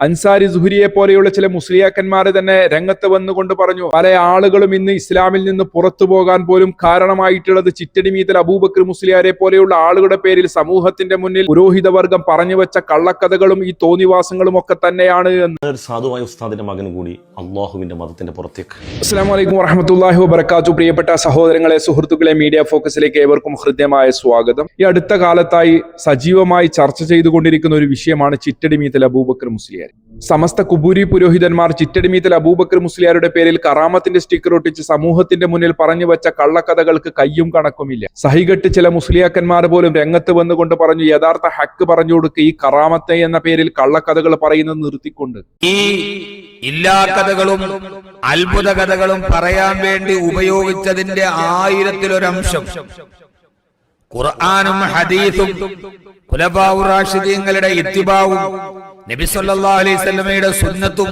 അൻസാരി സുഹരിയെ പോലെയുള്ള ചില മുസ്ലിയാക്കന്മാര് തന്നെ രംഗത്ത് വന്നുകൊണ്ട് പറഞ്ഞു, പല ആളുകളും ഇന്ന് ഇസ്ലാമിൽ നിന്ന് പുറത്തു പോകാൻ പോലും കാരണമായിട്ടുള്ളത് ചിറ്റടിമീത്തൽ അബൂബക്കർ മുസ്ലിയാരെ പോലെയുള്ള ആളുകളുടെ പേരിൽ സമൂഹത്തിന്റെ മുന്നിൽ പുരോഹിതവർഗം പറഞ്ഞു വെച്ച കള്ളക്കഥകളും ഈ തോന്നിവാസങ്ങളും ഒക്കെ തന്നെയാണ് എന്ന് സാധുവായ ഉസ്താദിന്റെ മകൻ കൂടി അള്ളാഹുവിന്റെ മതത്തിന്റെ പുറത്തേക്ക്. അസ്സലാമു അലൈക്കും വറഹ്മത്തുള്ളാഹി വബറകാതുഹു. പ്രിയപ്പെട്ട സഹോദരങ്ങളെ, സുഹൃത്തുക്കളെ, മീഡിയ ഫോക്കസിലേക്ക് ഏവർക്കും ഹൃദ്യമായ സ്വാഗതം. ഈ അടുത്ത കാലത്തായി സജീവമായി ചർച്ച ചെയ്തുകൊണ്ടിരിക്കുന്ന ഒരു വിഷയമാണ് ചിറ്റടിമീത്തൽ അബൂബക്കർ മുസ്ലിയാർ. സമസ്ത കുബൂരി പുരോഹിതന്മാർ ചിറ്റടിമീത്തൽ അബൂബക്കർ മുസ്ലിയാരുടെ പേരിൽ കറാമത്തിന്റെ സ്റ്റിക്കർ ഒട്ടിച്ച് സമൂഹത്തിന്റെ മുന്നിൽ പറഞ്ഞു വെച്ച കള്ളക്കഥകൾക്ക് കയ്യും കണക്കുമില്ല. സഹികെട്ട് ചില മുസ്ലിയാക്കന്മാർ പോലും രംഗത്ത് വന്നുകൊണ്ട് പറഞ്ഞു, യഥാർത്ഥ ഹക്ക് പറഞ്ഞു കൊടുക്കുക, ഈ കറാമത്തെ എന്ന പേരിൽ കള്ളക്കഥകൾ പറയുന്നത് നിർത്തിക്കൊണ്ട് ഈ ഇല്ലാ കഥകളും അത്ഭുത കഥകളും പറയാൻ വേണ്ടി ഉപയോഗിച്ചതിന്റെ 1000-ലൊരംശം ഖുർആനും ഹദീസും ഖുലഫാഉർ റാഷിദീങ്ങളുടെ ഇത്തിബാവും നബി സല്ലല്ലാഹു അലൈഹി വസല്ലമയുടെ സുന്നത്തും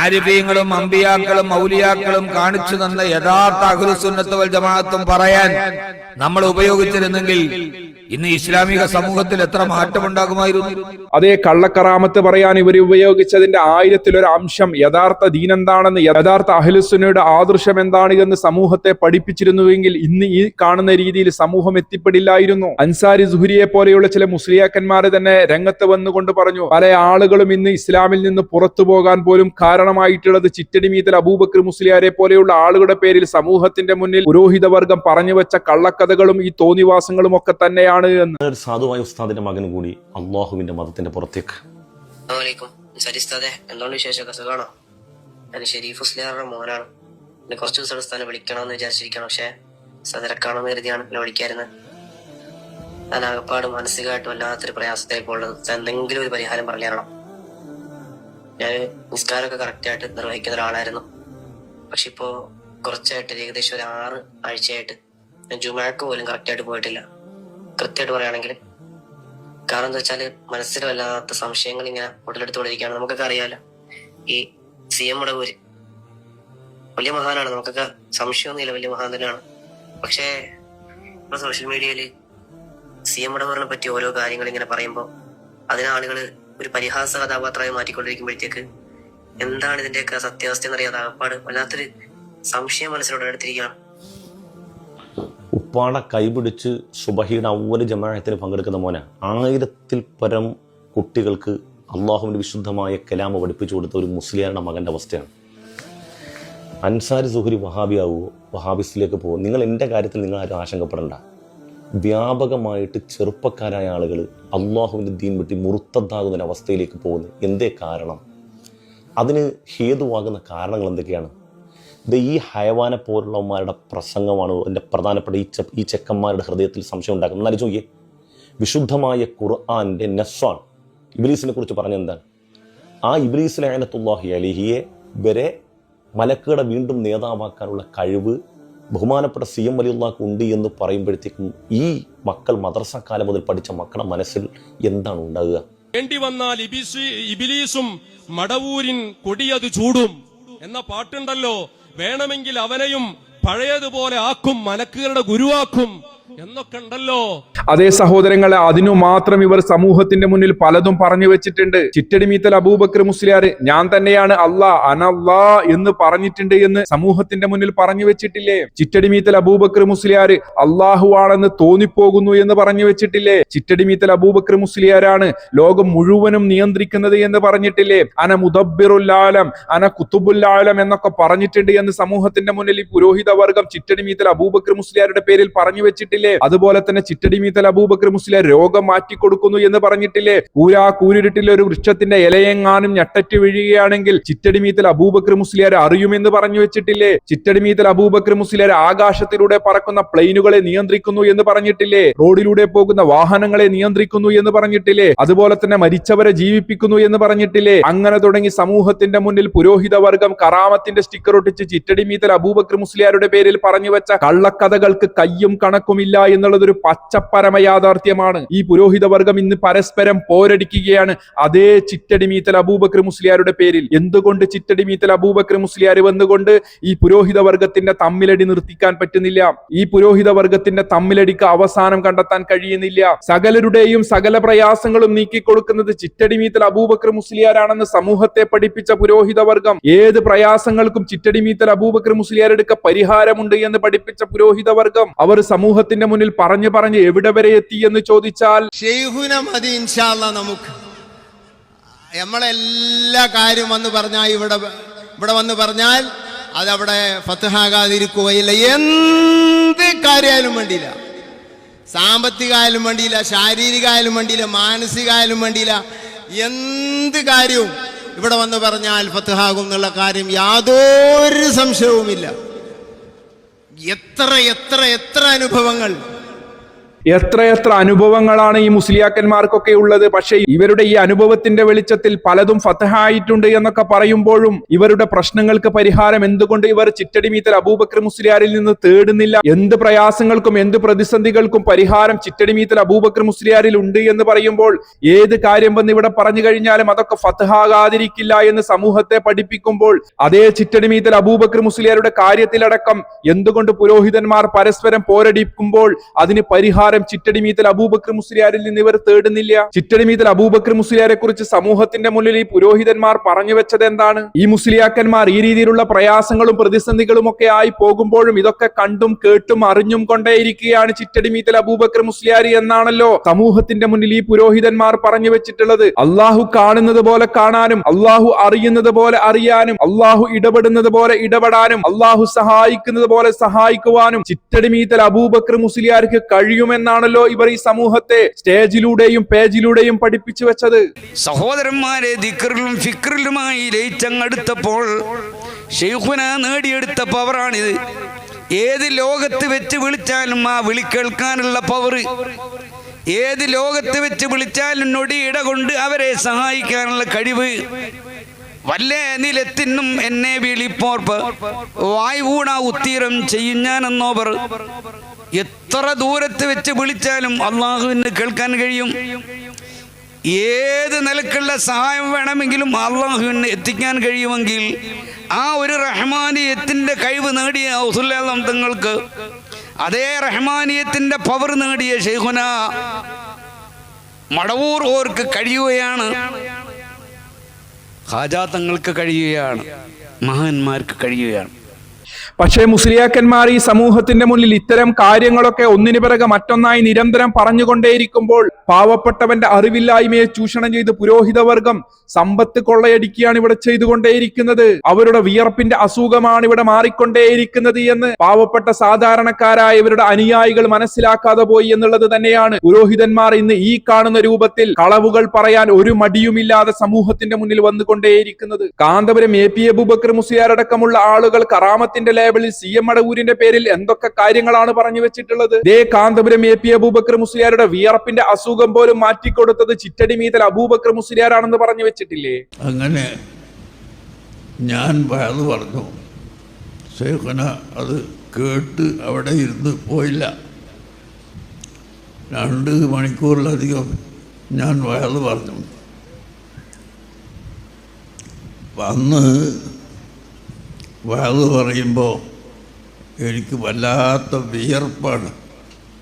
ആരിഫീങ്ങളും അമ്പിയാക്കളും ഔലിയാക്കളും കാണിച്ചു തന്ന യഥാർത്ഥ അഹ്ലുസ് സുന്നത്ത് വൽ ജമാഅത്തും പറയാൻ നമ്മൾ ഉപയോഗിച്ചിരുന്നെങ്കിൽ ഇന്ന് ഇസ്ലാമിക സമൂഹത്തിൽ എത്ര മാറ്റമുണ്ടാകുമായിരുന്നു. അതേ കള്ളക്കറാമത്ത് പറയാൻ ഇവർ ഉപയോഗിച്ചതിന്റെ 1000-ലൊരംശം യഥാർത്ഥ ദീൻ എന്താണെന്ന്, യഥാർത്ഥ അഹ്ലുസുന്നയുടെ ആദർശം എന്താണ് എന്ന് സമൂഹത്തെ പഠിപ്പിച്ചിരുന്നുവെങ്കിൽ ഇന്ന് ഈ കാണുന്ന രീതിയിൽ സമൂഹം എത്തിപ്പെടില്ലായിരുന്നു. അൻസാരി സുഹരിയെ പോലെയുള്ള ചില മുസ്ലിയാക്കന്മാര് തന്നെ രംഗത്ത് വന്നുകൊണ്ട് പറഞ്ഞു, പല ആളുകളും ഇന്ന് ഇസ്ലാമിൽ നിന്ന് പുറത്തു പോകാൻ പോലും കാരണമായിട്ടുള്ളത് ചിറ്റടിമീത്തൽ അബൂബക്കർ മുസ്ലിയാരെ പോലെയുള്ള ആളുകളുടെ പേരിൽ സമൂഹത്തിന്റെ മുന്നിൽ പുരോഹിതവർഗം പറഞ്ഞു വെച്ച കള്ളക്കഥകളും ഈ തോന്നിവാസങ്ങളും ഒക്കെ തന്നെയാണ് എന്ന്. സാധുവായ ഉസ്താദിന്റെ മകൻ കൂടി അള്ളാഹുവിന്റെ മതത്തിന്റെ പുറത്തേക്ക്. എന്തുകൊണ്ട് വിശേഷമൊക്കെ സുഖമാണോ? ഞാൻ ഷെരീഫ് മുസ്ലിയാരുടെ മോനാണ്. എന്നെ കുറച്ച് ദിവസം സ്ഥാനം വിളിക്കണമെന്ന് വിചാരിച്ചിരിക്കണം, പക്ഷെ സദരക്കാണെന്ന് കരുതിയാണ് എന്നെ വിളിക്കായിരുന്നത്. ഞാൻ ആകപ്പാട് മാനസികമായിട്ട് വല്ലാത്തൊരു പ്രയാസത്തിലേക്ക് ഉള്ളത്. എന്തെങ്കിലും ഒരു പരിഹാരം പറഞ്ഞു തരണം. ഞാൻ നിസ്കാരമൊക്കെ കറക്റ്റായിട്ട് നിർവഹിക്കുന്ന ഒരാളായിരുന്നു. പക്ഷെ ഇപ്പോ കുറച്ചായിട്ട് ഏകദേശം ഒരു 6 ആഴ്ചയായിട്ട് ഞാൻ ജുമാക്ക് പോലും കറക്റ്റായിട്ട് പോയിട്ടില്ല. കൃത്യമായിട്ട് പറയുകയാണെങ്കിൽ കാരണം എന്താ വെച്ചാല് മനസ്സിൽ വല്ലാത്ത സംശയങ്ങൾ ഇങ്ങനെ ഉടലെടുത്തുകൊണ്ടിരിക്കുകയാണ്. നമുക്കൊക്കെ അറിയാലോ, ഈ CM മുടവൂര് വലിയ മഹാനാണ്, നമുക്കൊക്കെ സംശയമൊന്നുമില്ല, വലിയ മഹാൻ തന്നെയാണ്. പക്ഷേ ഇപ്പൊ സോഷ്യൽ മീഡിയയില് CM മുടവൂരിനെ പറ്റി ഓരോ കാര്യങ്ങൾ ഇങ്ങനെ പറയുമ്പോൾ അതിനാളുകള് ഒരു പരിഹാസ കഥാപാത്രമായി മാറ്റിക്കൊണ്ടിരിക്കുമ്പോഴത്തേക്ക് എന്താണ് ഇതിന്റെയൊക്കെ സത്യാവസ്ഥ എന്നറിയാതെ ആകപ്പാട് വല്ലാത്തൊരു സംശയം മനസ്സിലുടലെടുത്തിരിക്കുകയാണ്. ഉപ്പാട കൈപിടിച്ച് സുബഹിയുടെ അവ്വൽ ജമാഅത്തിന് പങ്കെടുക്കുന്ന മോനെ 1000-ൽ പരം കുട്ടികൾക്ക് അള്ളാഹുവിന്റെ വിശുദ്ധമായ കലാമ പഠിപ്പിച്ചു കൊടുത്ത ഒരു മുസ്ലിയാരുടെ മകന്റെ അവസ്ഥയാണ്. അൻസാരി സുഹരി വഹാബിയാവുമോ, വഹാബിസ്റ്റിലേക്ക് പോകുമോ, നിങ്ങൾ എൻ്റെ കാര്യത്തിൽ നിങ്ങൾ ആരും ആശങ്കപ്പെടേണ്ട. വ്യാപകമായിട്ട് ചെറുപ്പക്കാരായ ആളുകൾ അള്ളാഹുവിൻ്റെ ദീൻ വിട്ട് മുറുത്തതാകുന്ന അവസ്ഥയിലേക്ക് പോകുന്നു. എന്തേ കാരണം? അതിന് ഹേതുവാകുന്ന കാരണങ്ങൾ എന്തൊക്കെയാണ്? ഇത് ഈ ഹയവാനെ പോലുള്ളവന്മാരുടെ പ്രസംഗമാണ് എൻ്റെ പ്രധാനപ്പെട്ട ഈ ചെക്കന്മാരുടെ ഹൃദയത്തിൽ സംശയം ഉണ്ടാക്കുന്നത്. എന്നാലും ചോദിയേ, വിശുദ്ധമായ ഖുർആൻ്റെ നസ്സാണ് ഇബ്ലീസിനെ കുറിച്ച് പറഞ്ഞെന്താണ്? ആ ഇബ്ലീസ് ലഅനത്തുല്ലാഹി അലൈഹിയെ വരെ മലക്കുകളുടെ വീണ്ടും നേതാവാക്കാനുള്ള കഴിവ് ബഹുമാനപ്പെട്ട CM വലിയുള്ളാഹ്ക്ക് ഉണ്ട് എന്ന് പറയുമ്പോഴത്തേക്കും ഈ മക്കൾ മദ്രസക്കാലം മുതൽ പഠിച്ച മക്കളുടെ മനസ്സിൽ എന്താണ് ഉണ്ടാകുക? വേണ്ടി വന്നാൽ ഇബിലീസും മടവൂരിൻ കൊടിയത് ചൂടും എന്ന പാട്ടുണ്ടല്ലോ, വേണമെങ്കിൽ അവനെയും പഴയതുപോലെ ആക്കും, മലക്കുകളുടെ ഗുരുവാക്കും എന്നൊക്കെ ഉണ്ടല്ലോ. അതേ സഹോദരങ്ങളെ, അതിനു മാത്രം ഇവർ സമൂഹത്തിന്റെ മുന്നിൽ പലതും പറഞ്ഞു വെച്ചിട്ടുണ്ട്. ചിറ്റടിമീത്തൽ അബൂബക്കർ മുസ്ലിയാർ ഞാൻ തന്നെയാണ് അല്ലാ, അനല്ലാ എന്ന് പറഞ്ഞിട്ടുണ്ട് എന്ന് സമൂഹത്തിന്റെ മുന്നിൽ പറഞ്ഞു വെച്ചിട്ടില്ലേ? ചിറ്റടിമീത്തൽ അബൂബക്കർ മുസ്ലിയാർ അള്ളാഹു ആണെന്ന് തോന്നിപ്പോകുന്നു എന്ന് പറഞ്ഞു വെച്ചിട്ടില്ലേ? ചിറ്റടിമീത്തൽ അബൂബക്കർ മുസ്ലിയാരാണ് ലോകം മുഴുവനും നിയന്ത്രിക്കുന്നത് എന്ന് പറഞ്ഞിട്ടില്ലേ? അന മുദബ്ബിറുൽ ആലം, അന കുത്തുബുൽ ആലം എന്നൊക്കെ പറഞ്ഞിട്ടുണ്ട് എന്ന് സമൂഹത്തിന്റെ മുന്നിൽ ഈ പുരോഹിത വർഗം ചിറ്റടിമീത്തൽ അബൂബക്കർ മുസ്ലിയാരുടെ പേരിൽ പറഞ്ഞു വെച്ചിട്ടില്ലേ? അതുപോലെ തന്നെ ചിറ്റടിമീത്തൽ അബൂബക്കർ മുസ്ലിയാർ രോഗം മാറ്റിക്കൊടുക്കുന്നു എന്ന് പറഞ്ഞിട്ടില്ലേ? കൂരിരുട്ടിലെ ഒരു വൃക്ഷത്തിന്റെ ഇലയെങ്ങാനും ഞെട്ടറ്റ് വീഴുകയാണെങ്കിൽ ചിറ്റടിമീത്തൽ അബൂബക്കർ മുസ്ലിയാർ അറിയുമെന്ന് പറഞ്ഞു വെച്ചിട്ടില്ലേ? ചിറ്റടിമീത്തൽ അബൂബക്കർ മുസ്ലിയാർ ആകാശത്തിലൂടെ പറക്കുന്ന പ്ലെയിനുകളെ നിയന്ത്രിക്കുന്നു എന്ന് പറഞ്ഞിട്ടില്ലേ? റോഡിലൂടെ പോകുന്ന വാഹനങ്ങളെ നിയന്ത്രിക്കുന്നു എന്ന് പറഞ്ഞിട്ടില്ലേ? അതുപോലെ തന്നെ മരിച്ചവരെ ജീവിപ്പിക്കുന്നു എന്ന് പറഞ്ഞിട്ടില്ലേ? അങ്ങനെ തുടങ്ങി സമൂഹത്തിന്റെ മുന്നിൽ പുരോഹിത വർഗം കറാമത്തിന്റെ സ്റ്റിക്കർ ഒട്ടിച്ച് ചിറ്റടിമീത്തൽ അബൂബക്കർ മുസ്ലിയാരുടെ പേരിൽ പറഞ്ഞു വെച്ച കള്ളക്കഥകൾക്ക് കയ്യും കണക്കുമില്ല. കഴിയില്ല എന്നുള്ളതൊരു പച്ചപ്പരമ യാഥാർത്ഥ്യമാണ്. ഈ പുരോഹിത വർഗം ഇന്ന് പരസ്പരം പോരടിക്കുകയാണ് അതേ ചിറ്റടി മീത്തൽ അബൂബക്കർ മുസ്ലിയാരുടെ പേരിൽ. എന്തുകൊണ്ട് ചിറ്റടി മീത്തൽ അബൂബക്കർ മുസ്ലിയാർ വന്നുകൊണ്ട് ഈ പുരോഹിത വർഗത്തിന്റെ തമ്മിലടി നിർത്തിക്കാൻ പറ്റുന്നില്ല? ഈ പുരോഹിത വർഗത്തിന്റെ തമ്മിലടിക്ക് അവസാനം കണ്ടെത്താൻ കഴിയുന്നില്ല. സകലരുടെയും സകല പ്രയാസങ്ങളും നീക്കിക്കൊടുക്കുന്നത് ചിറ്റടി മീത്തൽ അബൂബക്കർ മുസ്ലിയാരാണെന്ന് സമൂഹത്തെ പഠിപ്പിച്ച പുരോഹിത വർഗം ഏത് പ്രയാസങ്ങൾക്കും ചിറ്റടി മീത്തൽ അബൂബക്കർ മുസ്ലിയാരെടുക്ക പരിഹാരമുണ്ട് എന്ന് പഠിപ്പിച്ച പുരോഹിത വർഗം അവർ സമൂഹത്തിന്റെ മുന്നിൽ പറഞ്ഞു എവിടെ വരെ എത്തി എന്ന് ചോദിച്ചാൽ ശൈഖുന മതി ഇൻഷാ അല്ലാഹ്. നമുക്ക് നമ്മളെല്ലാ കാര്യം വന്ന് പറഞ്ഞാൽ ഇവിടെ വന്ന് പറഞ്ഞാൽ അതവിടെ ഫത്ഹാകാതിരിക്കുകയില്ല. എന്ത് കാര്യമായാലും വേണ്ടിയില്ല, സാമ്പത്തികമായാലും വേണ്ടിയില്ല, ശാരീരികമായാലും വേണ്ടിയില്ല, മാനസികമായാലും വേണ്ടിയില്ല, എന്ത് കാര്യവും ഇവിടെ വന്ന് പറഞ്ഞാൽ ഫത്ഹാകും എന്നുള്ള കാര്യം യാതൊരു സംശയവുമില്ല. എത്ര എത്ര എത്ര അനുഭവങ്ങൾ, എത്രയെത്ര അനുഭവങ്ങളാണ് ഈ മുസ്ലിയാക്കന്മാർക്കൊക്കെ ഉള്ളത്. പക്ഷേ ഇവരുടെ ഈ അനുഭവത്തിന്റെ വെളിച്ചത്തിൽ പലതും ഫതഹായിട്ടുണ്ട് എന്നൊക്കെ പറയുമ്പോഴും ഇവരുടെ പ്രശ്നങ്ങൾക്ക് പരിഹാരം എന്തുകൊണ്ട് ഇവർ ചിറ്റടി മീത്തൽ അബൂബക്കർ മുസ്ലിയാരിൽ നിന്ന് തേടുന്നില്ല? എന്ത് പ്രയാസങ്ങൾക്കും എന്ത് പ്രതിസന്ധികൾക്കും പരിഹാരം ചിറ്റടി മീത്തൽ അബൂബക്കർ മുസ്ലിയാരിൽ ഉണ്ട് എന്ന് പറയുമ്പോൾ ഏത് കാര്യം വന്ന് ഇവിടെ പറഞ്ഞു കഴിഞ്ഞാലും അതൊക്കെ ഫതഹാകാതിരിക്കില്ല എന്ന് സമൂഹത്തെ പഠിപ്പിക്കുമ്പോൾ അതേ ചിറ്റടി മീത്തൽ അബൂബക്കർ മുസ്ലിയാരുടെ കാര്യത്തിലടക്കം എന്തുകൊണ്ട് പുരോഹിതന്മാർ പരസ്പരം പോരടിക്കുമ്പോൾ അതിന് പരിഹാരം ചിറ്റടി മീത്തൽ അബൂബക്കർ മുസ്ലിയാരിൽ നിന്ന് ഇവർ തേടുന്നില്ല? ചിറ്റടി മീത്തൽ അബൂബക്കർ മുസ്ലിയാരെ കുറിച്ച് സമൂഹത്തിന്റെ മുന്നിൽ ഈ പുരോഹിതന്മാർ പറഞ്ഞു വെച്ചത് എന്താണ്? ഈ മുസ്ലിയാക്കന്മാർ ഈ രീതിയിലുള്ള പ്രയാസങ്ങളും പ്രതിസന്ധികളും ഒക്കെ ആയി പോകുമ്പോഴും ഇതൊക്കെ കണ്ടും കേട്ടും അറിഞ്ഞും കൊണ്ടേയിരിക്കുകയാണ് ചിറ്റടി മീത്തൽ അബൂബക്കർ മുസ്ലിയാരി എന്നാണല്ലോ സമൂഹത്തിന്റെ മുന്നിൽ ഈ പുരോഹിതന്മാർ പറഞ്ഞു വെച്ചിട്ടുള്ളത്. അള്ളാഹു കാണുന്നത് പോലെ കാണാനും അള്ളാഹു അറിയുന്നത് പോലെ അറിയാനും അള്ളാഹു ഇടപെടുന്നത് പോലെ ഇടപെടാനും അള്ളാഹു സഹായിക്കുന്നത് പോലെ സഹായിക്കുവാനും ചിറ്റടി മീത്തൽ അബൂബക്കർ മുസ്ലിയാർക്ക് കഴിയുമെന്ന് എന്നാണല്ലോ ഇവർ ഈ സമൂഹത്തെ സ്റ്റേജിലൂടെയും പേജിലൂടെയും പഠിപ്പിച്ചു വെച്ചത്. സഹോദരന്മാരെ, ദിക്റിലും ഫിക്റിലുമായി ലയിച്ചങ്ങടുത്തപ്പോൾ ശൈഖുന നേടിയെടുത്ത പവറാണിത്. ഏത് ലോകത്ത് വെച്ച് വിളിച്ചാലും ആ വിളി കേൾക്കാനുള്ള പവർ, ഏത് ലോകത്ത് വെച്ച് വിളിച്ചാലും നൊടിയിട കൊണ്ട് അവരെ സഹായിക്കാനുള്ള കഴിവ്, വല്ല നിലത്തിനും എന്നെ വിളിപ്പോർപ്പ് വായുകൂണ ഉത്തീരം ചെയ്യും ഞാനെന്നോവർ. എത്ര ദൂരത്ത് വെച്ച് വിളിച്ചാലും അള്ളാഹുവിന് കേൾക്കാൻ കഴിയും. ഏത് നിലക്കുള്ള സഹായം വേണമെങ്കിലും അള്ളാഹുവിന് എത്തിക്കാൻ കഴിയുമെങ്കിൽ ആ ഒരു റഹ്മാനിയത്തിന്റെ കഴിവ് നേടിയ ഔസുല്ലാഹ് തങ്ങൾക്ക്, അതേ റഹ്മാനിയത്തിന്റെ പവർ നേടിയ ശൈഖുന മടവൂർ ഓർക്ക് കഴിയുകയാണ്, ഖാജാ തങ്ങൾക്ക് കഴിയുകയാണ്, മഹാന്മാർക്ക് കഴിയുകയാണ്. പക്ഷേ മുസ്ലിയാക്കന്മാർ ഈ സമൂഹത്തിന്റെ മുന്നിൽ ഇത്തരം കാര്യങ്ങളൊക്കെ ഒന്നിനു പിറകെ മറ്റൊന്നായി നിരന്തരം പറഞ്ഞുകൊണ്ടേയിരിക്കുമ്പോൾ പാവപ്പെട്ടവന്റെ അറിവില്ലായ്മയെ ചൂഷണം ചെയ്ത് പുരോഹിതവർഗം സമ്പത്ത് കൊള്ളയടിക്കുകയാണ് ഇവിടെ ചെയ്തുകൊണ്ടേയിരിക്കുന്നത്. അവരുടെ വിയർപ്പിന്റെ അസുഖമാണ് ഇവിടെ മാറിക്കൊണ്ടേയിരിക്കുന്നത് എന്ന് പാവപ്പെട്ട സാധാരണക്കാരായ ഇവരുടെ അനുയായികൾ മനസ്സിലാക്കാതെ പോയി എന്നുള്ളത് തന്നെയാണ് പുരോഹിതന്മാർ ഇന്ന് ഈ കാണുന്ന രൂപത്തിൽ കളവുകൾ പറയാൻ ഒരു മടിയുമില്ലാതെ സമൂഹത്തിന്റെ മുന്നിൽ വന്നുകൊണ്ടേയിരിക്കുന്നത്. കാന്തപുരം AP അബൂബക്കർ മുസ്ലിയാരടക്കമുള്ള ആളുകൾ കറാമത്തിന്റെ ലേബലിൽ CM മടവൂരിന്റെ പേരിൽ എന്തൊക്കെ കാര്യങ്ങളാണ് പറഞ്ഞു വെച്ചിട്ടുള്ളത്. ദേ കാന്തപുരം AP അബൂബക്കർ മുസ്ലിയാരുടെ വിയർപ്പിന്റെ അസുഖം പോലും മാറ്റിക്കൊടുത്തത് ചിറ്റടി മീത്തൽ അബൂബക്കർ മുസ്ലിയാരാണെന്ന് പറഞ്ഞു വെച്ചിട്ടില്ലേ? അങ്ങനെ ഞാൻ വയത് പറഞ്ഞു. ശൈഖുന അത് കേട്ട് അവിടെ ഇരുന്ന് പോയില്ല. 2 മണിക്കൂറിലധികം ഞാൻ വയത് പറഞ്ഞു. അന്ന് വയത് പറയുമ്പോൾ എനിക്ക് വല്ലാത്ത വിയർപ്പാണ്.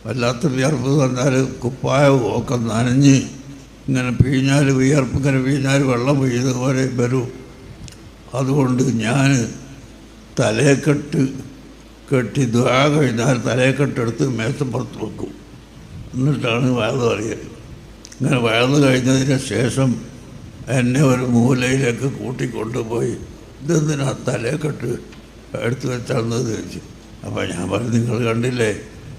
വല്ലാത്ത വിയർപ്പ് എന്ന് പറഞ്ഞാൽ കുപ്പായവും ഒക്കെ നനഞ്ഞ് ഇങ്ങനെ പിഴിഞ്ഞാൽ വിയർപ്പ് ഇങ്ങനെ പിഴിഞ്ഞാൽ വെള്ളം വീഴുന്ന പോലെ വരും. അതുകൊണ്ട് ഞാൻ തലയെക്കെട്ട് കെട്ടി ദുആ കഴിഞ്ഞാൽ തലയെക്കെട്ടെടുത്ത് മേശപ്പുറത്ത് വെക്കും. എന്നിട്ടാണ് വയത് പറയുക. ഇങ്ങനെ വയത് കഴിഞ്ഞതിന് ശേഷം എന്നെ ഒരു മൂലയിലേക്ക് കൂട്ടിക്കൊണ്ടുപോയി ഇതെന്തിനാ തലയെക്കെട്ട് എടുത്ത് വെച്ചാണെന്ന് ചോദിച്ചു. അപ്പോൾ ഞാൻ പറഞ്ഞു, നിങ്ങൾ കണ്ടില്ലേ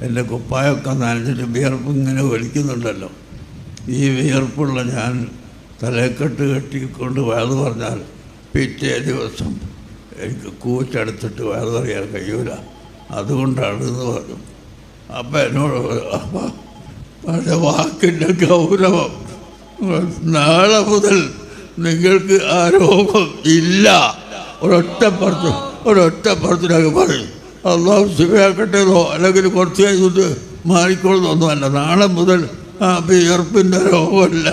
എൻ്റെ കുപ്പായൊക്കെ നനഞ്ഞിട്ട് വിയർപ്പ് ഇങ്ങനെ വലിക്കുന്നുണ്ടല്ലോ, ഈ വിയർപ്പുള്ള ഞാൻ തലയെക്കെട്ട് കെട്ടിക്കൊണ്ട് വയത് പറഞ്ഞാൽ പിറ്റേ ദിവസം എനിക്ക് കൂച്ചെടുത്തിട്ട് വയത് പറയാൻ കഴിയൂല, അതുകൊണ്ടാണെന്ന് പറഞ്ഞു. അപ്പം എന്നോട് പക്ഷേ വാക്കിൻ്റെ ഗൗരവം, നാളെ മുതൽ നിങ്ങൾക്ക് ആ രോഗം ഇല്ല, ഒരൊറ്റപ്പുറത്തിനൊക്കെ പറയും. അള്ളാഹു ശിവയാക്കട്ടേതോ അല്ലെങ്കിൽ കുറച്ച് കഴിഞ്ഞിട്ട് മാറിക്കൊള്ളുന്നൊന്നുമല്ല. നാളെ മുതൽ ആ വിയർപ്പിൻ്റെ രോഗമല്ല.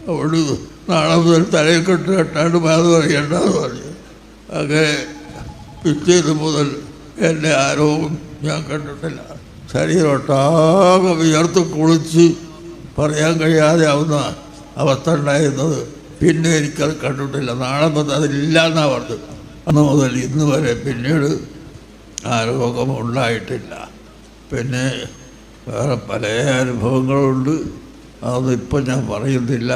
അവിടെ നാളെ മുതൽ തലയിൽ കെട്ടാണ്ട് അത് പറയണ്ടെന്ന് പറഞ്ഞു. അങ്ങനെ പിറ്റേന്ന് മുതൽ എൻ്റെ ആ രോഗം ഞാൻ കണ്ടിട്ടില്ല. ശരീരമൊട്ടാകെ വിയർത്ത് കുളിച്ച് പറയാൻ കഴിയാതെ ആവുന്ന അവസ്ഥ ഉണ്ടായിരുന്നത് പിന്നെ എനിക്കത് കണ്ടിട്ടില്ല. നാളെ മുതൽ അതില്ല എന്നാണ് പറഞ്ഞത്. അന്ന് മുതൽ ഇന്ന് വരെ പിന്നീട് ആ രോഗം ഉണ്ടായിട്ടില്ല. പിന്നെ വേറെ പല അനുഭവങ്ങളുണ്ട്, അതിപ്പോൾ ഞാൻ പറയുന്നില്ല.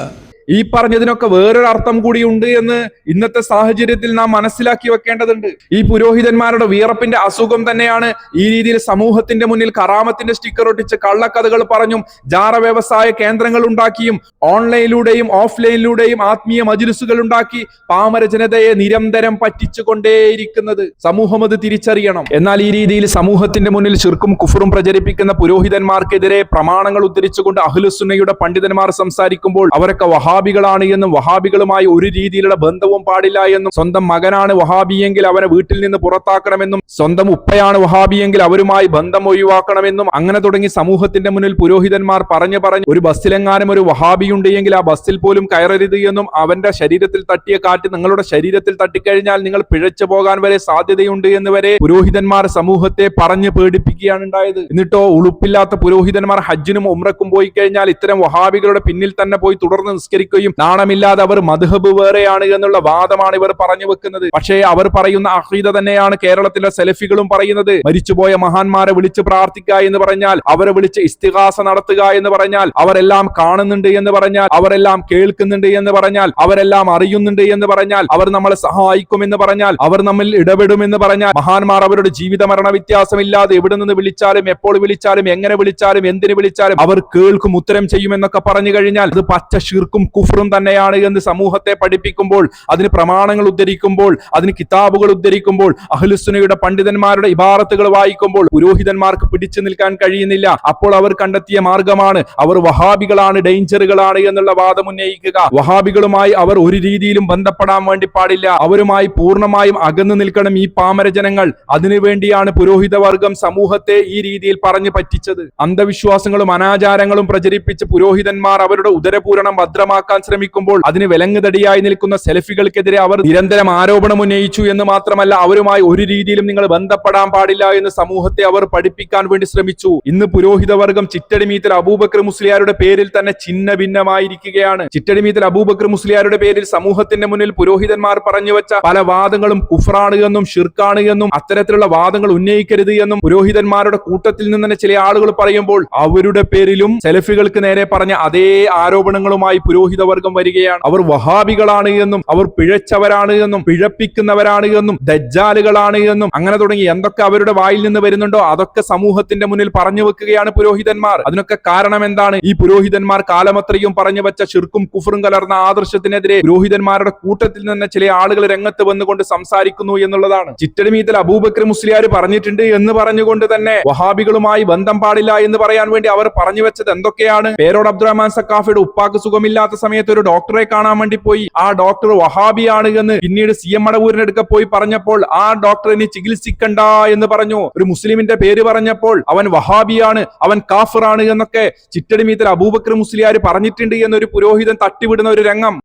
ഈ പറഞ്ഞതിനൊക്കെ വേറൊരു അർത്ഥം കൂടിയുണ്ട് എന്ന് ഇന്നത്തെ സാഹചര്യത്തിൽ നാം മനസ്സിലാക്കി വെക്കേണ്ടതുണ്ട്. ഈ പുരോഹിതന്മാരുടെ വിയർപ്പിന്റെ അസുഖം തന്നെയാണ് ഈ രീതിയിൽ സമൂഹത്തിന്റെ മുന്നിൽ കറാമത്തിന്റെ സ്റ്റിക്കർ ഒട്ടിച്ച് കള്ളക്കഥകൾ പറഞ്ഞും ജാറ വ്യവസായ കേന്ദ്രങ്ങൾ ഉണ്ടാക്കിയും ഓൺലൈനിലൂടെയും ഓഫ്ലൈനിലൂടെയും ആത്മീയ മജ്‌ലിസുകൾ ഉണ്ടാക്കി പാമര ജനതയെ നിരന്തരം പറ്റിച്ചുകൊണ്ടേയിരിക്കുന്നത്. സമൂഹം അത് തിരിച്ചറിയണം. എന്നാൽ ഈ രീതിയിൽ സമൂഹത്തിന്റെ മുന്നിൽ ശിർക്കും കുഫറും പ്രചരിപ്പിക്കുന്ന പുരോഹിതന്മാർക്കെതിരെ പ്രമാണങ്ങൾ ഉദ്ധരിച്ചുകൊണ്ട് അഹ്ലുസുന്നയുടെ പണ്ഡിതന്മാർ സംസാരിക്കുമ്പോൾ അവരൊക്കെ വഹാബികളാണ് എന്നും വഹാബികളുമായി ഒരു രീതിയിലുള്ള ബന്ധവും പാടില്ല എന്നും സ്വന്തം മകനാണ് വഹാബിയെങ്കിൽ അവനെ വീട്ടിൽ നിന്ന് പുറത്താക്കണമെന്നും സ്വന്തം ഉപ്പയാണ് വഹാബിയെങ്കിൽ അവരുമായി ബന്ധം ഒഴിവാക്കണമെന്നും അങ്ങനെ തുടങ്ങി സമൂഹത്തിന്റെ മുന്നിൽ പുരോഹിതന്മാർ പറഞ്ഞു ഒരു ബസ്സിലെങ്ങാനും ഒരു വഹാബിയുണ്ട് എങ്കിൽ ആ ബസ്സിൽ പോലും കയറരുത് എന്നും അവന്റെ ശരീരത്തിൽ തട്ടിയ കാറ്റ് നിങ്ങളുടെ ശരീരത്തിൽ തട്ടിക്കഴിഞ്ഞാൽ നിങ്ങൾ പിഴച്ചു പോകാൻ വരെ സാധ്യതയുണ്ട് എന്ന് വരെ പുരോഹിതന്മാർ സമൂഹത്തെ പറഞ്ഞു പേടിപ്പിക്കുകയാണ് ഉണ്ടായത്. എന്നിട്ടോ ഉളുപ്പില്ലാത്ത പുരോഹിതന്മാർ ഹജ്ജിനും ഉംറക്കും പോയി കഴിഞ്ഞാൽ ഇത്തരം വഹാബികളുടെ പിന്നിൽ തന്നെ പോയി തുടർന്ന് നിസ്കരിക്കുകയും നാണമില്ലാതെ അവർ മദ്ഹബ് വേറെയാണ് എന്നുള്ള വാദമാണ് ഇവർ പറഞ്ഞു വെക്കുന്നത്. പക്ഷേ അവർ പറയുന്ന അഖീദ തന്നെയാണ് കേരളത്തിലെ സലഫികളും പറയുന്നത്. മരിച്ചുപോയ മഹാന്മാരെ വിളിച്ച് പ്രാർത്ഥിക്കുക എന്ന് പറഞ്ഞാൽ, അവരെ വിളിച്ച് ഇസ്തിഗാസ നടത്തുക എന്ന് പറഞ്ഞാൽ, അവരെല്ലാം കാണുന്നുണ്ട് എന്ന് പറഞ്ഞാൽ, അവരെല്ലാം കേൾക്കുന്നുണ്ട് എന്ന് പറഞ്ഞാൽ, അവരെല്ലാം അറിയുന്നുണ്ട് എന്ന് പറഞ്ഞാൽ, അവർ നമ്മളെ സഹായിക്കുമെന്ന് പറഞ്ഞാൽ, അവർ നമ്മിൽ ഇടപെടുമെന്ന് പറഞ്ഞാൽ, മഹാന്മാർ അവരുടെ ജീവിത മരണ വ്യത്യാസമില്ലാതെ എവിടെ നിന്ന് വിളിച്ചാലും എപ്പോൾ വിളിച്ചാലും എങ്ങനെ വിളിച്ചാലും എന്തിനു വിളിച്ചാലും അവർ കേൾക്കും, ഉത്തരം ചെയ്യുമെന്നൊക്കെ പറഞ്ഞു കഴിഞ്ഞാൽ അത് പച്ച ശിർക്കും കുഫറും തന്നെയാണ് എന്ന് സമൂഹത്തെ പഠിപ്പിക്കുമ്പോൾ, അതിന് പ്രമാണങ്ങൾ ഉദ്ധരിക്കുമ്പോൾ, അതിന് കിതാബുകൾ ഉദ്ധരിക്കുമ്പോൾ, അഹ്ലുസുന്നയുടെ പണ്ഡിതന്മാരുടെ ഇബാറത്തുകൾ വായിക്കുമ്പോൾ പുരോഹിതന്മാർക്ക് പിടിച്ചു നിൽക്കാൻ കഴിയുന്നില്ല. അപ്പോൾ അവർ കണ്ടെത്തിയ മാർഗമാണ് അവർ വഹാബികളാണ്, ഡേഞ്ചറുകളാണ് എന്നുള്ള വാദം ഉന്നയിക്കുക. വഹാബികളുമായി അവർ ഒരു രീതിയിലും ബന്ധപ്പെടാൻ വേണ്ടി പാടില്ല, അവരുമായി പൂർണ്ണമായും അകന്നു നിൽക്കണം ഈ പാമര ജനങ്ങൾ. അതിനുവേണ്ടിയാണ് പുരോഹിതവർഗം സമൂഹത്തെ ഈ രീതിയിൽ പറഞ്ഞു പറ്റിച്ചത്. അന്ധവിശ്വാസങ്ങളും അനാചാരങ്ങളും പ്രചരിപ്പിച്ച് പുരോഹിതന്മാർ അവരുടെ ഉദരപൂരണം ഭദ്രമാക്കാൻ ശ്രമിക്കുമ്പോൾ അതിന് വിലങ്ങുതടിയായി നിൽക്കുന്ന സെൽഫികൾക്കെതിരെ അവർ നിരന്തരം ആരോപണം ഉന്നയിച്ചു എന്ന് മാത്രമല്ല, അവരുമായി ഒരു രീതിയിലും നിങ്ങൾ ബന്ധപ്പെടാൻ പാടില്ല എന്ന് സമൂഹത്തെ അവർ പഠിപ്പിക്കാൻ വേണ്ടി ശ്രമിച്ചു. ഇന്ന് പുരോഹിതവർഗം ചിറ്റടിമീത്തൽ അബൂബക്കർ മുസ്ലിയാരുടെ പേരിൽ തന്നെ ഛിന്ന ഭിന്നമായിരിക്കുകയാണ്. ചിറ്റടിമീത്തൽ അബൂബക്കർ മുസ്ലിയാരുടെ പേരിൽ സമൂഹത്തിന്റെ മുന്നിൽ പുരോഹിതന്മാർ പറഞ്ഞു വെച്ച പല വാദങ്ങളും കുഫ്റാണ് എന്നും ഷിർക്കാണ് എന്നും അത്തരത്തിലുള്ള വാദങ്ങൾ ഉന്നയിക്കരുത് എന്നും പുരോഹിതന്മാരുടെ കൂട്ടത്തിൽ നിന്ന് തന്നെ ചില ആളുകൾ പറയുമ്പോൾ അവരുടെ പേരിലും സെലഫികൾക്ക് നേരെ പറഞ്ഞ അതേ ആരോപണങ്ങളുമായി പുരോഹിതവർഗം വരികയാണ്. അവർ വഹാബികളാണ് എന്നും അവർ പിഴച്ചവരാണ് എന്നും പിഴപ്പിക്കുന്നവരാണ് എന്നും ദജ്ജാലുകളാണ് എന്നും അങ്ങനെ തുടങ്ങി എന്തൊക്കെ അവരുടെ വായിൽ നിന്ന് വരുന്നുണ്ടോ അതൊക്കെ സമൂഹത്തിന്റെ മുന്നിൽ പറഞ്ഞു വെക്കുകയാണ് പുരോഹിതന്മാർ. അതിനൊക്കെ കാരണം എന്താണ്? ഈ പുരോഹിതന്മാർ കാലമത്രയും പറഞ്ഞു വെച്ച ശിർക്കും കുഫറും കലർന്ന ആദർശത്തിനെതിരെ പുരോഹിതന്മാരുടെ കൂട്ടത്തിൽ നിന്ന് ചില ആളുകൾ രംഗത്ത് വന്നുകൊണ്ട് സംസാരിക്കുന്നു എന്നുള്ളതാണ്. ചിറ്റടിമീത്തൽ അബൂബക്കർ മുസ്ലിയാർ പറഞ്ഞിട്ടുണ്ട് എന്ന് പറഞ്ഞുകൊണ്ട് തന്നെ വഹാബികളുമായി ബന്ധം പാടില്ല എന്ന് പറയാൻ വേണ്ടി അവർ പറഞ്ഞു വെച്ചത് എന്തൊക്കെയാണ്? പേരോട് അബ്ദുറഹ്മാൻ സക്കാഫിയുടെ ഉപ്പാക്ക് സുഖമില്ലാത്ത സമയത്ത് ഒരു ഡോക്ടറെ കാണാൻ വേണ്ടി പോയി. ആ ഡോക്ടർ വഹാബിയാണ് എന്ന് പിന്നീട് CM മടവൂരിനടുക്ക പോയി പറഞ്ഞപ്പോൾ ആ ഡോക്ടർ ഇനി ചികിത്സിക്കണ്ട എന്ന് പറഞ്ഞു. ഒരു മുസ്ലിമിന്റെ പേര് പറഞ്ഞപ്പോൾ അവൻ വഹാബിയാണ്, അവൻ കാഫിറാണ് എന്നൊക്കെ ചിറ്റടിമീത്തൽ അബൂബക്കർ മുസ്ലിയാർ പറഞ്ഞിട്ടുണ്ട് എന്നൊരു പുരോഹിതൻ തട്ടിവിടുന്ന ഒരു രംഗം.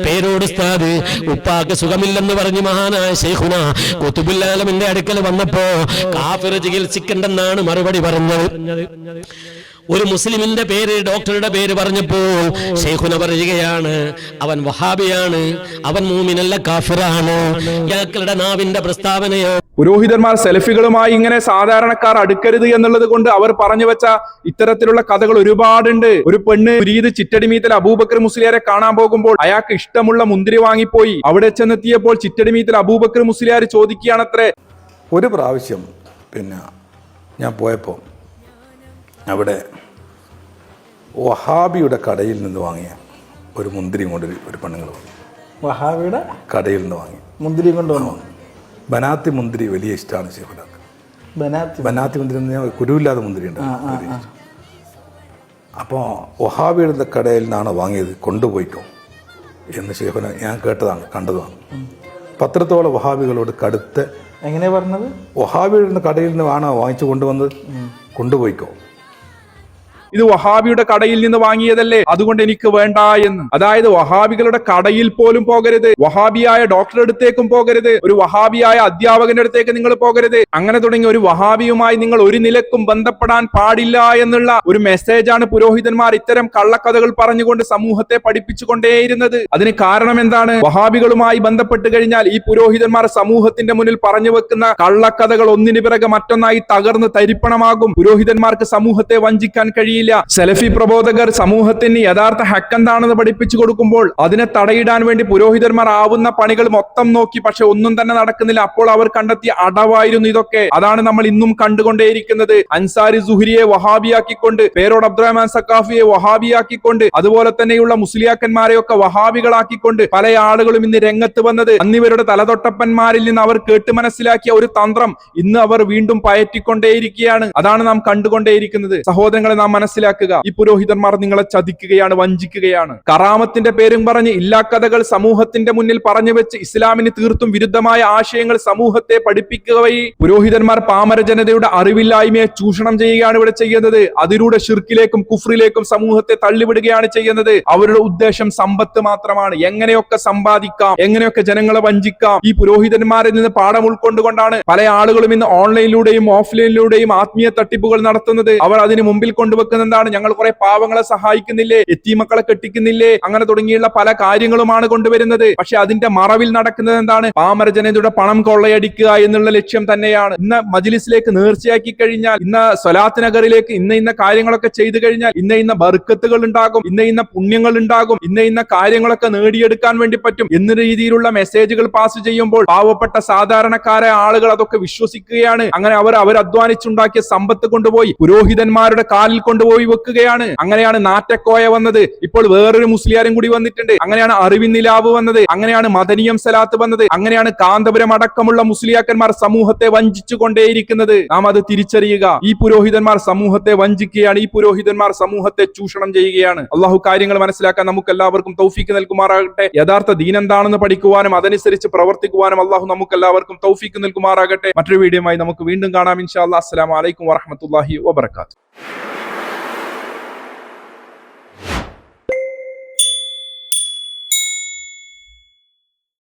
പേരോട് ഉസ്താദ് ഉപ്പാക്ക് സുഖമില്ലെന്ന് പറഞ്ഞ് മഹാനായ ശൈഖുന ഖുതുബുൽ ആലമിന്റെ അടുക്കൽ വന്നപ്പോ കാഫിർ ചികിത്സിക്കണ്ടെന്നാണ് മറുപടി പറഞ്ഞത്. ഒരു മുസ്ലിമിന്റെ പേര്, ഡോക്ടറുടെ പേര് പറഞ്ഞപ്പോൾ ശൈഖുന പറയുകയാണ് അവൻ വഹാബിയാണ്, അവൻ മൂമിനല്ല കാഫിറാണ്. ഇയാളുടെ നാവിന്റെ പ്രസ്താവനയോ? പുരോഹിതന്മാർ സെൽഫികളുമായി ഇങ്ങനെ സാധാരണക്കാർ അടുക്കരുത് എന്നുള്ളത് കൊണ്ട് അവർ പറഞ്ഞു വെച്ച ഇത്തരത്തിലുള്ള കഥകൾ ഒരുപാടുണ്ട്. ഒരു പെണ്ണ് മുരീദ് ചിറ്റടിമീത്തൽ അബൂബക്കർ മുസ്ലിയാരെ കാണാൻ പോകുമ്പോൾ അയാൾക്ക് ഇഷ്ടമുള്ള മുന്തിരി വാങ്ങിപ്പോയി. അവിടെ ചെന്നെത്തിയപ്പോൾ ചിറ്റടിമീത്തൽ അബൂബക്കർ മുസ്ലിയാർ ചോദിക്കുകയാണത്രേ. ഒരു പ്രാവശ്യം ഞാൻ പോയപ്പോൾ അവിടെ വഹാബിയുടെ കടയിൽ നിന്ന് വാങ്ങിയ ഒരു മുന്തിരി കൊണ്ട് ഒരു പെണ്ണുങ്ങൾ വന്നു. വഹാബിയുടെ കടയിൽ നിന്ന് വാങ്ങി മുന്തിരി കൊണ്ട് വന്നു. ബനാത്തി മുന്തിരി വലിയ ഇഷ്ടമാണ് ശേഖുനാക്ക്. ബനാത്തി മുന്തിരി എന്ന് പറഞ്ഞാൽ കുരുവില്ലാതെ മുന്തിരി ഉണ്ട്. അപ്പോൾ വഹാബിയുടെ കടയിൽ നിന്നാണ് വാങ്ങിയത്, കൊണ്ടുപോയിക്കോ എന്ന് ശേഖുന ഞാൻ കേട്ടതാണ്, കണ്ടതാണ്. പത്രത്തോളം വഹാബികളോട് കടുത്ത എങ്ങനെയാ പറഞ്ഞത്? വഹാബിയുടെ കടയിൽ നിന്ന് വാങ്ങിച്ചു കൊണ്ടുവന്നത്, കൊണ്ടുപോയിക്കോ. ഇത് വഹാബിയുടെ കടയിൽ നിന്ന് വാങ്ങിയതല്ലേ, അതുകൊണ്ട് എനിക്ക് വേണ്ട എന്ന്. അതായത് വഹാബികളുടെ കടയിൽ പോലും പോകരുത്, വഹാബിയായ ഡോക്ടറുടെ അടുത്തേക്കും പോകരുത്, ഒരു വഹാബിയായ അധ്യാപകന്റെ അടുത്തേക്ക് നിങ്ങൾ പോകരുത്. അങ്ങനെ തുടങ്ങി ഒരു വഹാബിയുമായി നിങ്ങൾ ഒരു നിലക്കും ബന്ധപ്പെടാൻ പാടില്ല എന്നുള്ള ഒരു മെസ്സേജാണ് പുരോഹിതന്മാർ ഇത്തരം കള്ളക്കഥകൾ പറഞ്ഞുകൊണ്ട് സമൂഹത്തെ പഠിപ്പിച്ചുകൊണ്ടേയിരുന്നത്. അതിന് കാരണം എന്താണ്? വഹാബികളുമായി ബന്ധപ്പെട്ട് കഴിഞ്ഞാൽ ഈ പുരോഹിതന്മാർ സമൂഹത്തിന്റെ മുന്നിൽ പറഞ്ഞു വെക്കുന്ന കള്ളക്കഥകൾ ഒന്നിനു പിറകെ മറ്റൊന്നായി തകർന്ന് തരിപ്പണമാകും. പുരോഹിതന്മാർക്ക് സമൂഹത്തെ വഞ്ചിക്കാൻ കഴിയില്ല. സലഫി പ്രബോധകർ സമൂഹത്തിന് യഥാർത്ഥ ഹക്ക് എന്താണെന്ന് പഠിപ്പിച്ചു കൊടുക്കുമ്പോൾ അതിനെ തടയിടാൻ വേണ്ടി പുരോഹിതന്മാർ ആവുന്ന പണികൾ മൊത്തം നോക്കി, പക്ഷെ ഒന്നും തന്നെ നടക്കുന്നില്ല. അപ്പോൾ അവർ കണ്ടെത്തിയ അടവായിരുന്നു ഇതൊക്കെ. അതാണ് നമ്മൾ ഇന്നും കണ്ടുകൊണ്ടേയിരിക്കുന്നത്. അൻസാരി സുഹരിയെ വഹാബിയാക്കിക്കൊണ്ട്, പേരോട് അബ്ദുറഹ്മാൻ സക്കാഫിയെ വഹാബിയാക്കിക്കൊണ്ട്, അതുപോലെ തന്നെയുള്ള മുസ്ലിയാക്കന്മാരെയൊക്കെ വഹാബികളാക്കിക്കൊണ്ട് പല ആളുകളും ഇന്ന് രംഗത്ത് വന്നത് അന്നിവരുടെ തലതൊട്ടപ്പന്മാരിൽ നിന്ന് അവർ കേട്ട് മനസ്സിലാക്കിയ ഒരു തന്ത്രം ഇന്ന് അവർ വീണ്ടും പയറ്റിക്കൊണ്ടേയിരിക്കുകയാണ്. അതാണ് നാം കണ്ടുകൊണ്ടേയിരിക്കുന്നത്. സഹോദരങ്ങളെ, നാം മനസ്സിലാക്കുക, ഈ പുരോഹിതന്മാർ നിങ്ങളെ ചതിക്കുകയാണ്, വഞ്ചിക്കുകയാണ്. കറാമത്തിന്റെ പേരും പറഞ്ഞ് ഇല്ലാ കഥകൾ സമൂഹത്തിന്റെ മുന്നിൽ പറഞ്ഞു വെച്ച് ഇസ്ലാമിന് തീർത്തും വിരുദ്ധമായ ആശയങ്ങൾ സമൂഹത്തെ പഠിപ്പിക്കുക വഴി പുരോഹിതന്മാർ പാമര ജനതയുടെ അറിവില്ലായ്മയെ ചൂഷണം ചെയ്യുകയാണ് ഇവിടെ ചെയ്യുന്നത്. അതിലൂടെ ഷിർക്കിലേക്കും കുഫ്രിലേക്കും സമൂഹത്തെ തള്ളിവിടുകയാണ് ചെയ്യുന്നത്. അവരുടെ ഉദ്ദേശം സമ്പത്ത് മാത്രമാണ്. എങ്ങനെയൊക്കെ സമ്പാദിക്കാം, എങ്ങനെയൊക്കെ ജനങ്ങളെ വഞ്ചിക്കാം. ഈ പുരോഹിതന്മാരിൽ നിന്ന് പാഠം ഉൾക്കൊണ്ടുകൊണ്ടാണ് പല ആളുകളും ഇന്ന് ഓൺലൈനിലൂടെയും ഓഫ്ലൈനിലൂടെയും ആത്മീയ തട്ടിപ്പുകൾ നടത്തുന്നത്. അവർ അതിന് മുമ്പിൽ കൊണ്ടുവെക്കുന്ന എന്താണ്? ഞങ്ങൾ കുറെ പാവങ്ങളെ സഹായിക്കുന്നില്ലേ, എത്തീമക്കളെ കെട്ടിക്കുന്നില്ലേ, അങ്ങനെ തുടങ്ങിയുള്ള പല കാര്യങ്ങളുമാണ് കൊണ്ടുവരുന്നത്. പക്ഷെ അതിന്റെ മറവിൽ നടക്കുന്നത് എന്താണ്? പാമര ജനതയുടെ പണം കൊള്ളയടിക്കുക എന്നുള്ള ലക്ഷ്യം തന്നെയാണ്. ഇന്ന് മജ്ലിസിലേക്ക് നേർച്ചയാക്കി കഴിഞ്ഞാൽ, ഇന്ന് സ്വലാത്ത് നഗറിലേക്ക് ഇന്ന കാര്യങ്ങളൊക്കെ ചെയ്തു കഴിഞ്ഞാൽ ഇന്ന ബർക്കത്തുകൾ ഉണ്ടാകും, ഇന്ന പുണ്യങ്ങൾ ഉണ്ടാകും, ഇന്ന കാര്യങ്ങളൊക്കെ നേടിയെടുക്കാൻ വേണ്ടി പറ്റും എന്ന രീതിയിലുള്ള മെസ്സേജുകൾ പാസ് ചെയ്യുമ്പോൾ പാവപ്പെട്ട സാധാരണക്കാരായ ആളുകൾ അതൊക്കെ വിശ്വസിക്കുകയാണ്. അങ്ങനെ അവർ അധ്വാനിച്ചുണ്ടാക്കിയ സമ്പത്ത് കൊണ്ടുപോയി പുരോഹിതന്മാരുടെ കാലിൽ കൊണ്ടുപോയി വെക്കുകയാണ്. അങ്ങനെയാണ് നാറ്റക്കോയ വന്നത്. ഇപ്പോൾ വേറൊരു മുസ്ലിയാരും കൂടി വന്നിട്ടുണ്ട്. അങ്ങനെയാണ് അറിവിൻ നിലാവ് വന്നത്. അങ്ങനെയാണ് മദനിയം സലാത്ത് വന്നത്. അങ്ങനെയാണ് കാന്തപുരം അടക്കമുള്ള മുസ്ലിയാക്കന്മാർ സമൂഹത്തെ വഞ്ചിച്ചു കൊണ്ടേയിരിക്കുന്നത്. നാം അത് തിരിച്ചറിയുക. ഈ പുരോഹിതന്മാർ സമൂഹത്തെ വഞ്ചിക്കുകയാണ്. ഈ പുരോഹിതന്മാർ സമൂഹത്തെ ചൂഷണം ചെയ്യുകയാണ്. അള്ളാഹു കാര്യങ്ങൾ മനസ്സിലാക്കാൻ നമുക്ക് എല്ലാവർക്കും തൗഫീക്ക് നൽകുമാറാകട്ടെ. യഥാർത്ഥ ദീൻ എന്താണെന്ന് പഠിക്കുവാനും അതനുസരിച്ച് പ്രവർത്തിക്കുവാനും അള്ളാഹു നമുക്ക് എല്ലാവർക്കും തൗഫീക്ക് നൽകുമാറാകട്ടെ. മറ്റൊരു വീഡിയോയുമായി നമുക്ക് വീണ്ടും കാണാം ഇൻഷാ അല്ലാഹ്. അസ്സലാമു അലൈക്കും വറഹ്മത്തുള്ളാഹി വബറകാതുഹു.